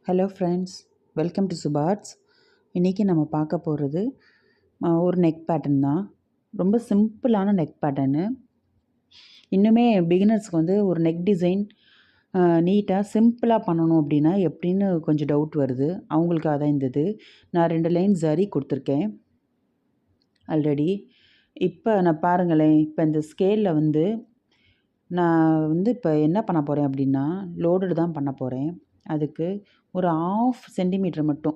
Hello friends, welcome to சுபார்ட்ஸ். இன்றைக்கி நம்ம பார்க்க போகிறது ஒரு நெக் பேட்டர்ன் தான். ரொம்ப சிம்பிளான நெக் பேட்டர்னு. இன்னுமே பிகினர்ஸ்க்கு வந்து ஒரு நெக் டிசைன் நீட்டாக சிம்பிளாக பண்ணணும் அப்படின்னா எப்படின்னு கொஞ்சம் டவுட் வருது. அவங்களுக்காக தான் இருந்தது. நான் 2 லைன் சரி கொடுத்துருக்கேன் ஆல்ரெடி. இப்போ நான் பாருங்களேன், இப்போ இந்த ஸ்கேலில் வந்து நான் வந்து இப்போ என்ன பண்ண போகிறேன் அப்படின்னா லோடடு தான் பண்ண போகிறேன். அதுக்கு ஒரு 1/2 சென்டிமீட்டர் மட்டும்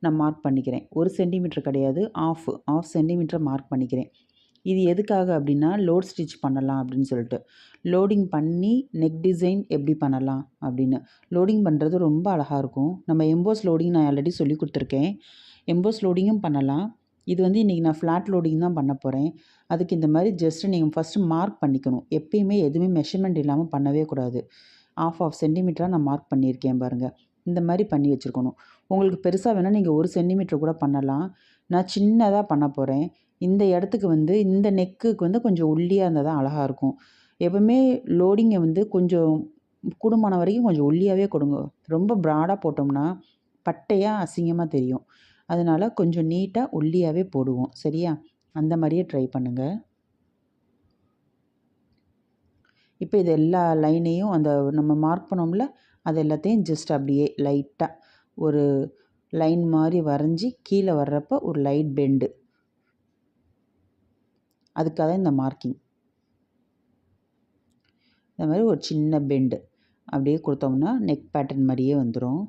நான் மார்க் பண்ணிக்கிறேன். 1 சென்டிமீட்டர் கிடையாது, 1/2 சென்டிமீட்டர் மார்க் பண்ணிக்கிறேன். இது எதுக்காக அப்படின்னா லோட் ஸ்டிச் பண்ணலாம் அப்படின்னு சொல்லிட்டு. லோடிங் பண்ணி நெக் டிசைன் எப்படி பண்ணலாம் அப்படின்னு. லோடிங் பண்ணுறது ரொம்ப அழகாக இருக்கும். நம்ம எம்போஸ் லோடிங் நான் ஆல்ரெடி சொல்லி கொடுத்துருக்கேன். எம்போஸ் லோடிங்கும் பண்ணலாம். இது வந்து இன்றைக்கி நான் ஃப்ளாட் லோடிங் தான் பண்ண போகிறேன். அதுக்கு இந்த மாதிரி ஜஸ்ட்டு நீங்கள் ஃபஸ்ட்டு மார்க் பண்ணிக்கணும். எப்பயுமே எதுவுமே மெஷர்மெண்ட் இல்லாமல் பண்ணவே கூடாது. 1/2 சென்டிமீட்டராக நான் மார்க் பண்ணியிருக்கேன் பாருங்கள். இந்த மாதிரி பண்ணி வச்சுருக்கணும். உங்களுக்கு பெருசாக வேணால் நீங்கள் 1 சென்டிமீட்டர் கூட பண்ணலாம். நான் சின்னதாக பண்ண போகிறேன். இந்த இடத்துக்கு வந்து இந்த நெக்குக்கு வந்து கொஞ்சம் ஒல்லியாக இருந்தால் தான் அழகாக இருக்கும். எப்பவுமே லோடிங்கை வந்து கொஞ்சம் கூடுமான வரைக்கும் கொஞ்சம் ஒல்லியாகவே கொடுங்க. ரொம்ப ப்ராடாக போட்டோம்னா பட்டையாக அசிங்கமாக தெரியும். அதனால் கொஞ்சம் நீட்டாக ஒல்லியாகவே போடுவோம். சரியா? அந்த மாதிரியே ட்ரை பண்ணுங்கள். இப்போ இது எல்லா லைனையும் அந்த நம்ம மார்க் பண்ணோம்ல, அது எல்லாத்தையும் ஜஸ்ட் அப்படியே லைட்டாக ஒரு லைன் மாதிரி வரைஞ்சி கீழே வர்றப்போ ஒரு லைட் பெண்டு. அதுக்காக இந்த மார்க்கிங். இந்த மாதிரி ஒரு சின்ன பெண்டு அப்படியே கொடுத்தோம்னா நெக் பேட்டர்ன் மாதிரியே வந்துடும்.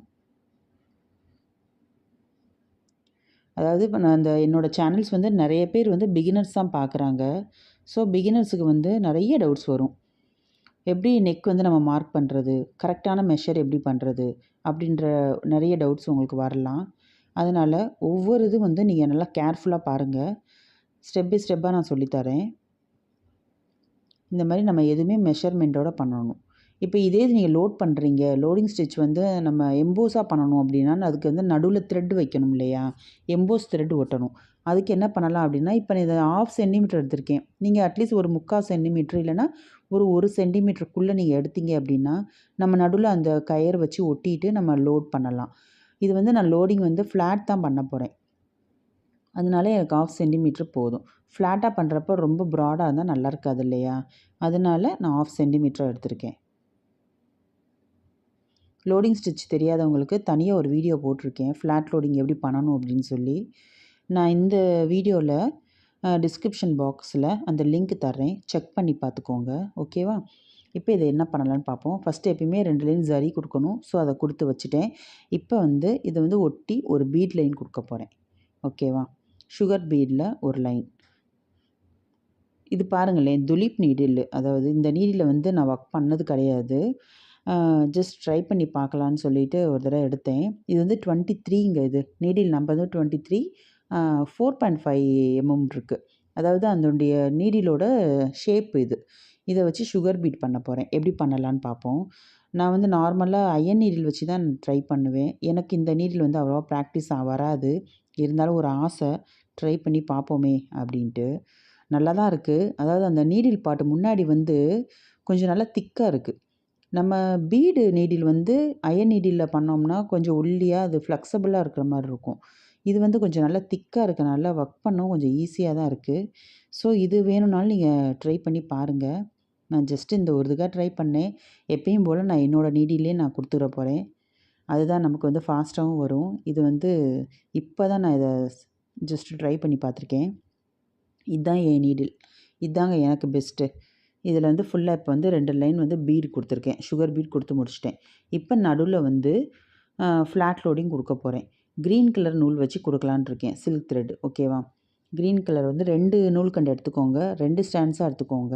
அதாவது இப்போ நான் அந்த என்னோடய சேனல்ஸ் வந்து நிறைய பேர் வந்து பிகினர்ஸ் தான் பார்க்குறாங்க. ஸோ பிகினர்ஸுக்கு வந்து நிறைய டவுட்ஸ் வரும். எப்படி நெக் வந்து நம்ம மார்க் பண்ணுறது, கரெக்டான மெஷர் எப்படி பண்ணுறது அப்படின்ற நிறைய டவுட்ஸ் உங்களுக்கு வரலாம். அதனால் ஒவ்வொரு இது வந்து நீங்கள் நல்லா கேர்ஃபுல்லாக பாருங்கள். ஸ்டெப் பை ஸ்டெப்பாக நான் சொல்லித்தரேன். இந்த மாதிரி நம்ம எதுவுமே மெஷர்மெண்ட்டோடு பண்ணணும். இப்போ இதே இது நீங்கள் லோட் பண்ணுறீங்க, லோடிங் ஸ்டிச் வந்து நம்ம எம்போஸாக பண்ணணும் அப்படின்னா அதுக்கு வந்து நடுவில் த்ரெட் வைக்கணும் இல்லையா? எம்போஸ் த்ரெட் ஒட்டணும். அதுக்கு என்ன பண்ணலாம் அப்படின்னா, இப்போ நான் இதை 1/2 சென்டிமீட்டர் எடுத்திருக்கேன். நீங்கள் அட்லீஸ்ட் ஒரு 3/4 சென்டிமீட்டர் இல்லைனா ஒரு 1 சென்டிமீட்டருக்குள்ளே நீங்கள் எடுத்தீங்க அப்படின்னா நம்ம நடுவில் அந்த கயர் வச்சு ஒட்டிட்டு நம்ம லோட் பண்ணலாம். இது வந்து நான் லோடிங் வந்து ஃப்ளாட் தான் பண்ண போகிறேன். அதனால எனக்கு 1/2 சென்டிமீட்டர் போதும். ஃப்ளாட்டாக பண்ணுறப்போ ரொம்ப ப்ராடாக இருந்தால் நல்லா இருக்காது இல்லையா? அதனால நான் 1/2 சென்டிமீட்டர் எடுத்திருக்கேன். லோடிங் ஸ்டிச் தெரியாதவங்களுக்கு தனியாக ஒரு வீடியோ போட்டிருக்கேன். ஃப்ளாட் லோடிங் எப்படி பண்ணணும் அப்படின்னு சொல்லி. நான் இந்த வீடியோவில் டிஸ்கிரிப்ஷன் பாக்ஸில் அந்த லிங்க் தர்றேன். செக் பண்ணி பார்த்துக்கோங்க. ஓகேவா? இப்போ இதை என்ன பண்ணலான்னு பார்ப்போம். ஃபஸ்ட்டு எப்பயுமே 2 லைன் சரி கொடுக்கணும். ஸோ அதை கொடுத்து வச்சுட்டேன். இப்போ வந்து இதை வந்து ஒட்டி ஒரு பீட் லைன் கொடுக்க போகிறேன். ஓகேவா? சுகர் பீடில் ஒரு லைன். இது பாருங்களேன், துலிப் நீடில். அதாவது இந்த நீடில் வந்து நான் ஒர்க் பண்ணது கிடையாது. ஜஸ்ட் ட்ரை பண்ணி பார்க்கலான்னு சொல்லிட்டு ஒரு தடவை எடுத்தேன். இது வந்து 23ங்க இது. நீடில் நம்பர் வந்து 23 4.5 இருக்குது. அதாவது அதனுடைய நீடிலோட ஷேப் இது. இதை வச்சு சுகர் பீட் பண்ண போகிறேன். எப்படி பண்ணலான்னு பார்ப்போம். நான் வந்து நார்மலாக அயன் நீடில் வச்சு தான் ட்ரை பண்ணுவேன். எனக்கு இந்த நீடில் வந்து அவ்வளோவா ப்ராக்டிஸ் வராது. இருந்தாலும் ஒரு ஆசை, ட்ரை பண்ணி பார்ப்போமே அப்படின்ட்டு. நல்லா தான் இருக்குது. அதாவது அந்த நீடில் பாட்டு முன்னாடி வந்து கொஞ்சம் நல்லா திக்காக இருக்குது. நம்ம பீடு நீடில் வந்து அயன் நீடிலில் பண்ணோம்னா கொஞ்சம் ஒல்லியாக அது ஃப்ளெக்சிபிளாக இருக்கிற மாதிரி இருக்கும். இது வந்து கொஞ்சம் நல்லா திக்காக இருக்கனால ஒர்க் பண்ணவும் கொஞ்சம் ஈஸியாக தான் இருக்குது. ஸோ இது வேணும்னாலும் நீங்கள் ட்ரை பண்ணி பாருங்கள். நான் ஜஸ்ட்டு இந்த ஒரு இதுக்காக ட்ரை பண்ணேன். எப்பயும் போல் நான் என்னோடய நீடிலே நான் கொடுத்துட போகிறேன். அதுதான் நமக்கு வந்து ஃபாஸ்ட்டாகவும் வரும். இது வந்து இப்போ தான் நான் இதை ஜஸ்ட்டு ட்ரை பண்ணி பார்த்துருக்கேன். இதுதான் என் நீடில். இதுதாங்க எனக்கு பெஸ்ட்டு. இதில் வந்து ஃபுல்லாக இப்போ வந்து 2 லைன் வந்து பீடு கொடுத்துருக்கேன். சுகர் பீட் கொடுத்து முடிச்சிட்டேன். இப்போ நடுவில் வந்து ஃப்ளாட் லோடிங் கொடுக்க போகிறேன். க்ரீன் கலர் நூல் வச்சு கொடுக்கலான்னு இருக்கேன். Silk thread. ஓகேவா? க்ரீன் கலர் வந்து 2 நூல்கண்டு எடுத்துக்கோங்க. 2 ஸ்டாண்ட்ஸாக எடுத்துக்கோங்க.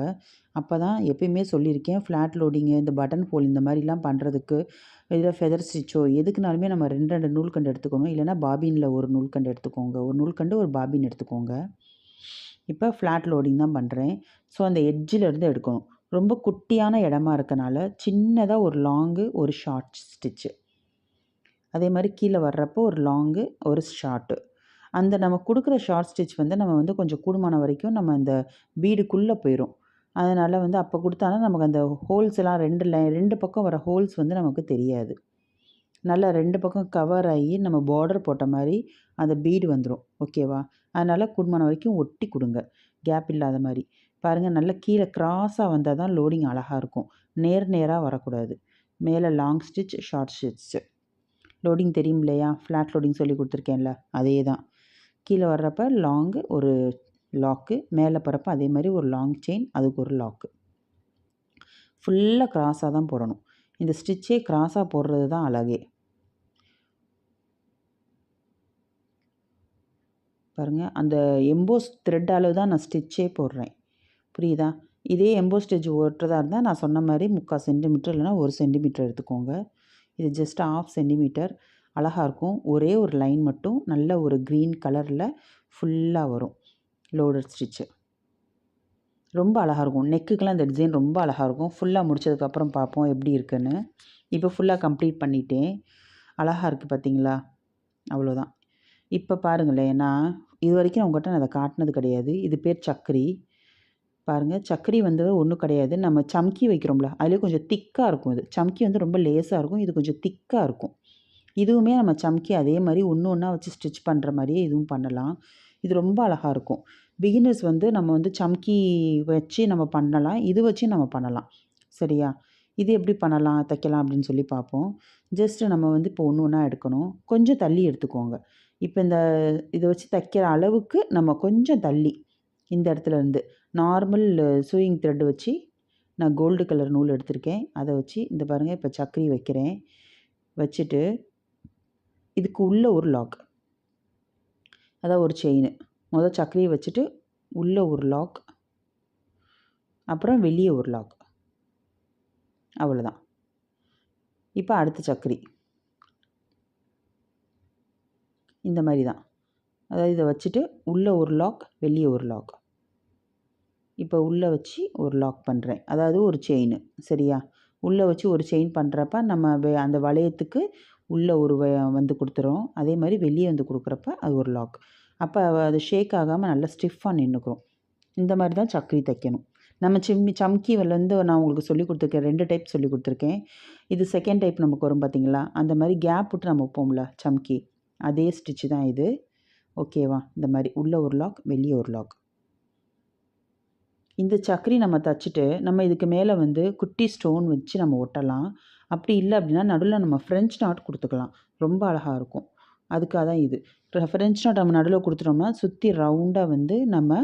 அப்போ தான் எப்பயுமே சொல்லியிருக்கேன், ஃப்ளாட் லோடிங்கு இந்த பட்டன் ஹோல் இந்த மாதிரிலாம் பண்ணுறதுக்கு இதில் ஃபெதர் ஸ்டிச்சோ எதுக்குனாலுமே நம்ம 2 2 நூல்கண்டு எடுத்துக்கணும். இல்லைனா பாபினில் ஒரு நூல்கண்டு எடுத்துக்கோங்க. ஒரு நூல்கண்டு ஒரு பாபின் எடுத்துக்கோங்க. இப்போ ஃப்ளாட் லோடிங் தான் பண்ணுறேன். ஸோ அந்த எட்ஜிலேருந்து எடுக்கணும். ரொம்ப குட்டியான இடமா இருக்கனால சின்னதாக ஒரு லாங்கு, ஒரு ஷார்ட் ஸ்டிச்சு. அதே மாதிரி கீழே வர்றப்போ ஒரு லாங்கு, ஒரு ஷார்ட்டு. அந்த நம்ம கொடுக்குற ஷார்ட் ஸ்டிச் வந்து நம்ம வந்து கொஞ்சம் கூடுமான வரைக்கும் நம்ம அந்த பீடுக்குள்ளே போயிடும். அதனால் வந்து அப்போ கொடுத்தா தான் நமக்கு அந்த ஹோல்ஸ் எல்லாம் 2 பக்கம் வர ஹோல்ஸ் வந்து நமக்கு தெரியாது. நல்லா 2 பக்கம் கவர் ஆகி நம்ம பார்டர் போட்ட மாதிரி அந்த பீடு வந்துடும். ஓகேவா? அதனால் கூடுமான வரைக்கும் ஒட்டி கொடுங்க, கேப் இல்லாத மாதிரி. பாருங்கள், நல்லா கீழே கிராஸாக வந்தால் தான் லோடிங் அழகாக இருக்கும். நேராக வரக்கூடாது. மேலே long stitch, short stitch. Loading தெரியும் இல்லையா? ஃப்ளாட் லோடிங் சொல்லி கொடுத்துருக்கேன்ல, அதே தான். கீழே வர்றப்ப லாங்கு ஒரு லாக்கு, மேலே போகிறப்ப அதே மாதிரி ஒரு லாங் செயின், அதுக்கு ஒரு லாக்கு. ஃபுல்லாக கிராஸாக தான் போடணும். இந்த ஸ்டிச்சே கிராஸாக போடுறது தான் அழகே. பாருங்கள், அந்த எம்போஸ் த்ரெட் அளவு தான் நான் ஸ்டிச்சே போடுறேன். புரியுதா? இதே எம்போஸ் ஸ்டிச் ஓட்டுறதா இருந்தால் நான் சொன்ன மாதிரி 3/4 சென்டிமீட்டர் இல்லைனா 1 சென்டிமீட்டர் எடுத்துக்கோங்க. இது ஜஸ்ட் 1/2 சென்டிமீட்டர். அழகாக இருக்கும். ஒரே ஒரு லைன் மட்டும் நல்ல ஒரு க்ரீன் கலரில் ஃபுல்லாக வரும் லோடட் ஸ்டிச்சு. ரொம்ப அழகாக இருக்கும். நெக்குக்கெலாம் இந்த டிசைன் ரொம்ப அழகாக இருக்கும். ஃபுல்லாக முடித்ததுக்கப்புறம் பார்ப்போம் எப்படி இருக்குன்னு. இப்போ ஃபுல்லாக கம்ப்ளீட் பண்ணிட்டேன். அழகாக இருக்குது பார்த்தீங்களா? அவ்வளோதான். இப்போ பாருங்களேன், நான் இது வரைக்கும் உங்கள்கிட்ட நான் அதை காட்டினது கிடையாது. இது பேர் சக்கரி. பாருங்கள், சக்கரி வந்து ஒன்றும் கிடையாது. நம்ம சம்கி வைக்கிறோம்ல, அதுலேயே கொஞ்சம் திக்காக இருக்கும் இது. சம்கி வந்து ரொம்ப லேஸாக இருக்கும். இது கொஞ்சம் திக்காக இருக்கும். இதுவுமே நம்ம சம்கி அதே மாதிரி ஒன்று ஒன்றா வச்சு ஸ்டிச் பண்ணுற மாதிரியே இதுவும் பண்ணலாம். இது ரொம்ப அழகாக இருக்கும். பிகினர்ஸ் வந்து நம்ம வந்து சம்கி வச்சு நம்ம பண்ணலாம். இது வச்சு நம்ம பண்ணலாம். சரியா? இது எப்படி பண்ணலாம், தைக்கலாம் அப்படின்னு சொல்லி பார்ப்போம். ஜஸ்ட்டு நம்ம வந்து இப்போ ஒன்று ஒன்றா எடுக்கணும். கொஞ்சம் தள்ளி எடுத்துக்கோங்க. இப்போ இந்த இதை வச்சு தைக்கிற அளவுக்கு நம்ம கொஞ்சம் தள்ளி இந்த இடத்துல இருந்து நார்மல் சூயிங் த்ரெட் வச்சு நான் கோல்டு கலர் நூல் எடுத்திருக்கேன். அதை வச்சு இந்த பாருங்கள், இப்போ சக்கரி வைக்கிறேன். வச்சுட்டு இதுக்கு உள்ளே ஒரு லாக், அதாவது ஒரு செயின். முதல் சக்கரியை வச்சுட்டு உள்ளே ஒரு லாக், அப்புறம் வெளியே ஒரு லாக். அவ்வளோதான். இப்போ அடுத்த சக்கரி இந்த மாதிரி தான். அதாவது இதை வச்சுட்டு உள்ளே ஒரு லாக், வெளியே ஒரு லாக். இப்போ உள்ளே வச்சு ஒரு லாக் பண்ணுறேன், அதாவது ஒரு செயின். சரியா? உள்ளே வச்சு ஒரு செயின் பண்ணுறப்ப நம்ம அந்த வளையத்துக்கு உள்ளே ஒரு வந்து கொடுத்துரும். அதே மாதிரி வெளியே வந்து கொடுக்குறப்ப அது ஒரு லாக். அப்போ அது ஷேக் ஆகாமல் நல்லா ஸ்டிஃபாக நின்றுக்கும். இந்த மாதிரி தான் சக்கரி தைக்கணும். நம்ம சம்கி வந்து நான் உங்களுக்கு சொல்லி கொடுத்துருக்கேன். 2 டைப் சொல்லி கொடுத்துருக்கேன். இது செகண்ட் டைப் நமக்கு வரும் பார்த்தீங்களா? அந்த மாதிரி கேப் விட்டு நம்ம வைப்போம்ல சம்கி, அதே ஸ்டிச்சு தான் இது. ஓகேவா? இந்த மாதிரி உள்ளே ஒரு லாக், வெளியே ஒரு லாக். இந்த சக்கரி நம்ம தைச்சிட்டு நம்ம இதுக்கு மேலே வந்து குட்டி ஸ்டோன் வச்சு நம்ம ஒட்டலாம். அப்படி இல்லை அப்படின்னா நடுவில் நம்ம ஃப்ரெஞ்ச் நாட் கொடுத்துக்கலாம். ரொம்ப அழகாக இருக்கும். அதுக்காக தான் இது. ஃப்ரெஞ்ச் நாட் நம்ம நடுவில் கொடுத்துட்டோம்னா சுற்றி ரவுண்டாக வந்து நம்ம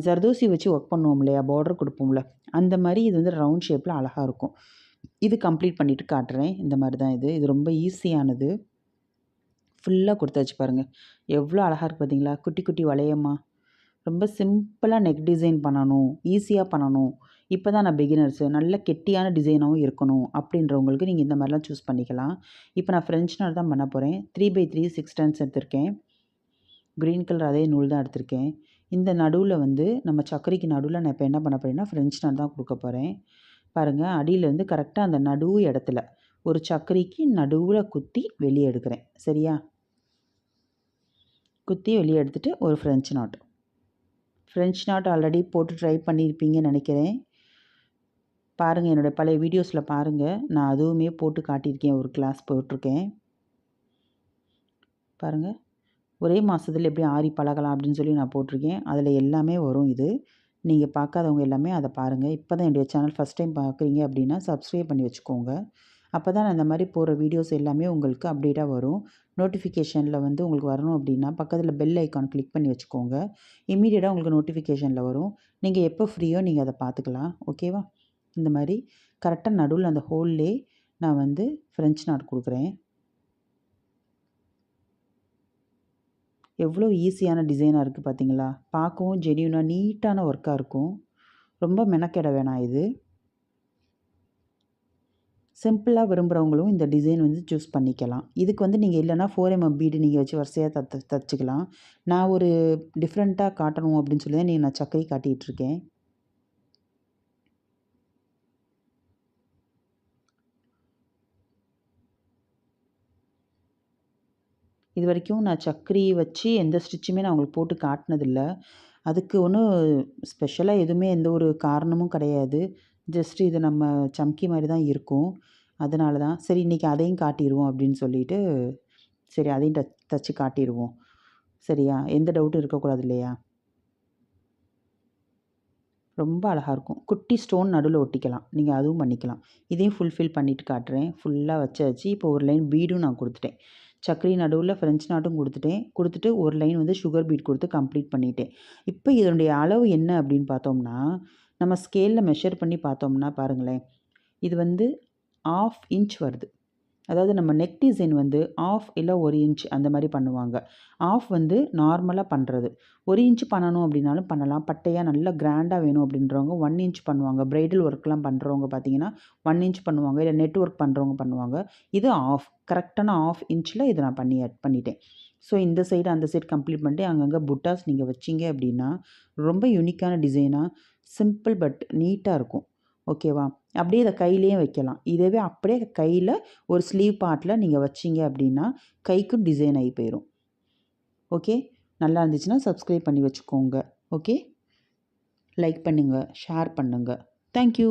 ஜர்தோசி வச்சு ஒர்க் பண்ணுவோம் இல்லையா, பார்டர் கொடுப்போம்ல, அந்த மாதிரி இது வந்து ரவுண்ட் ஷேப்பில் அழகாக இருக்கும். இது கம்ப்ளீட் பண்ணிவிட்டு காட்டுறேன். இந்த மாதிரி தான் இது. இது ரொம்ப ஈஸியானது. ஃபுல்லாக கொடுத்தாச்சு பாருங்கள். எவ்வளோ அழகாக இருக்குது பார்த்தீங்களா? குட்டி குட்டி வளையமா. ரொம்ப சிம்பிளாக நெக் டிசைன் பண்ணணும், ஈஸியாக பண்ணணும். இப்போ தான் நான் பிகினர்ஸு, நல்ல கெட்டியான டிசைனாகவும் இருக்கணும் அப்படின்றவங்களுக்கு நீங்கள் இந்த மாதிரிலாம் சூஸ் பண்ணிக்கலாம். இப்போ நான் ஃப்ரெஞ்ச் நாட் தான் பண்ண போகிறேன். 3/3 6 டர்ன்ஸ் எடுத்திருக்கேன். க்ரீன் கலர் அதே நூல் தான் எடுத்திருக்கேன். இந்த நடுவில் வந்து நம்ம சக்கரைக்கு நடுவில் நான் இப்போ என்ன பண்ண போகிறேன்னா ஃப்ரெஞ்ச் நாட் தான் கொடுக்க போகிறேன். பாருங்கள், அடியிலேருந்து கரெக்டாக அந்த நடுவு இடத்துல ஒரு சக்கரைக்கு நடுவில் குத்தி வெளியே எடுக்கிறேன். சரியா? குத்தி வெளியே எடுத்துகிட்டு ஒரு French not. French not already போட்டு ட்ரை பண்ணியிருப்பீங்கன்னு நினைக்கிறேன். பாருங்கள், என்னோடய பழைய வீடியோஸில் பாருங்கள். நான் அதுவுமே போட்டு காட்டியிருக்கேன். ஒரு கிளாஸ் போட்டிருக்கேன். பாருங்கள், ஒரே மாதத்தில் எப்படி ஆரி பழகலாம் அப்படின்னு சொல்லி நான் போட்டிருக்கேன். அதில் எல்லாமே வரும் இது. நீங்கள் பார்க்காதவங்க எல்லாமே அதை பாருங்கள். இப்போ தான் என்னுடைய சேனல் ஃபஸ்ட் டைம் பார்க்குறீங்க அப்படின்னா சப்ஸ்கிரைப் பண்ணி வச்சுக்கோங்க. அப்போ தான் நான் இந்த மாதிரி போடுற வீடியோஸ் எல்லாமே உங்களுக்கு அப்டேட்டாக வரும். நோட்டிஃபிகேஷனில் வந்து உங்களுக்கு வரணும் அப்படின்னா பக்கத்தில் பெல் ஐக்கான் கிளிக் பண்ணி வச்சுக்கோங்க. இம்மீடியட்டாக உங்களுக்கு நோட்டிஃபிகேஷனில் வரும். நீங்கள் எப்போ ஃப்ரீயோ நீங்கள் அதை பார்த்துக்கலாம். ஓகேவா? இந்த மாதிரி கரெக்டாக நடுவில் அந்த ஹோல்லே நான் வந்து ஃப்ரெஞ்ச் நாட் கொடுக்குறேன். எவ்வளோ ஈஸியான டிசைனாக இருக்குது பார்த்தீங்களா? பார்க்கவும் ஜென்யூனாக நீட்டான ஒர்க்காக இருக்கும். ரொம்ப மெனக்கெட வேணாம் இது. சிம்பிளாக விரும்புகிறவங்களும் இந்த டிசைன் வந்து சூஸ் பண்ணிக்கலாம். இதுக்கு வந்து நீங்கள் இல்லைனா 4mm பீடு நீங்கள் வச்சு வரிசையாக தச்சுக்கலாம். நான் ஒரு டிஃப்ரெண்ட்டாக காட்டணும் அப்படின்னு சொல்லி தான் நான் சக்கரை காட்டிகிட்ருக்கேன். இது வரைக்கும் நான் சக்கரி வச்சு எந்த ஸ்டிச்சுமே நான் உங்களுக்கு போட்டு காட்டினதில்ல. அதுக்கு ஒன்றும் ஸ்பெஷலாக எதுவுமே எந்த ஒரு காரணமும் கிடையாது. ஜஸ்ட் இது நம்ம சம்கி மாதிரி தான் இருக்கும். அதனால தான் சரி இன்றைக்கி அதையும் காட்டிடுவோம் அப்படின்னு சொல்லிட்டு சரி அதையும் தச்சு காட்டிடுவோம். சரியா? எந்த டவுட்டும் இருக்கக்கூடாது இல்லையா? ரொம்ப அழகாக இருக்கும். குட்டி ஸ்டோன் நடுவில் ஒட்டிக்கலாம். நீங்கள் அதுவும் பண்ணிக்கலாம். இதையும் ஃபுல்ஃபில் பண்ணிவிட்டு காட்டுறேன். ஃபுல்லாக வச்சாச்சு. இப்போ ஒரு லைன் பீடும் நான் கொடுத்துட்டேன். சக்கரை நடுவில் ஃப்ரெஞ்ச் நாட்டும் கொடுத்துட்டு ஒரு லைன் வந்து சுகர் பீட் கொடுத்து கம்ப்ளீட் பண்ணிட்டேன். இப்போ இதனுடைய அளவு என்ன அப்படின்னு பார்த்தோம்னா, நம்ம ஸ்கேலில் மெஷர் பண்ணி பார்த்தோம்னா பாருங்களேன், இது வந்து 1/2 இன்ச் வருது. அதாவது நம்ம நெக் டிசைன் வந்து 1/2 இல்லை 1 இன்ச் அந்த மாதிரி பண்ணுவாங்க. 1/2 வந்து நார்மலாக பண்ணுறது. 1 இன்ச் பண்ணணும் அப்படின்னாலும் பண்ணலாம். பட்டையாக நல்லா கிராண்டாக வேணும் அப்படின்றவங்க 1 இன்ச் பண்ணுவாங்க. ப்ரைடல் ஒர்க்லாம் பண்ணுறவங்க பார்த்தீங்கன்னா 1 இன்ச் பண்ணுவாங்க. இல்லை நெட் ஒர்க் பண்ணுறவங்க பண்ணுவாங்க. இது 1/2 கரெக்டான 1/2 இன்ச்சில் இதை நான் பண்ணிட்டேன். ஸோ இந்த சைடு அந்த சைடு கம்ப்ளீட் பண்ணிட்டு அங்கங்கே புட்டாஸ் நீங்கள் வச்சிங்க அப்படின்னா ரொம்ப யூனிக்கான டிசைனாக சிம்பிள் பட் நீட்டாக இருக்கும். ஓகேவா? அப்படியே இதை கையிலேயே வைக்கலாம். இதவே அப்படியே கையில் ஒரு ஸ்லீவ் பார்ட்டில் நீங்கள் வச்சிங்க அப்படின்னா கைக்கும் டிசைன் ஆகி போயிடும். ஓகே, நல்லா இருந்துச்சுன்னா சப்ஸ்கிரைப் பண்ணி வச்சுக்கோங்க. ஓகே, லைக் பண்ணுங்கள், ஷேர் பண்ணுங்கள். தேங்க்யூ.